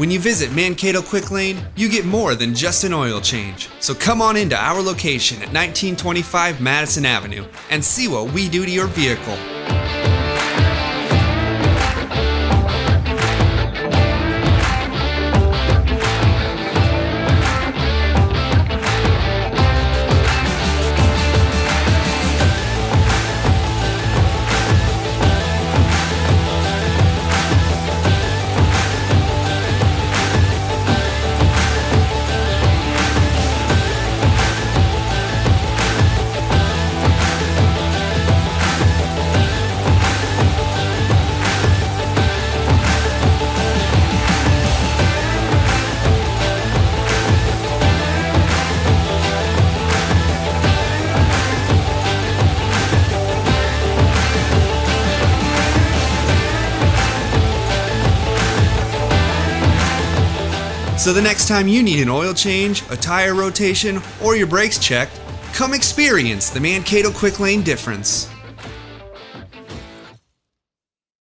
When you visit Mankato Quick Lane, you get more than just an oil change. So come on into our location at 1925 Madison Avenue and see what we do to your vehicle. So the next time you need an oil change, a tire rotation, or your brakes checked, come experience the Mankato Quick Lane difference.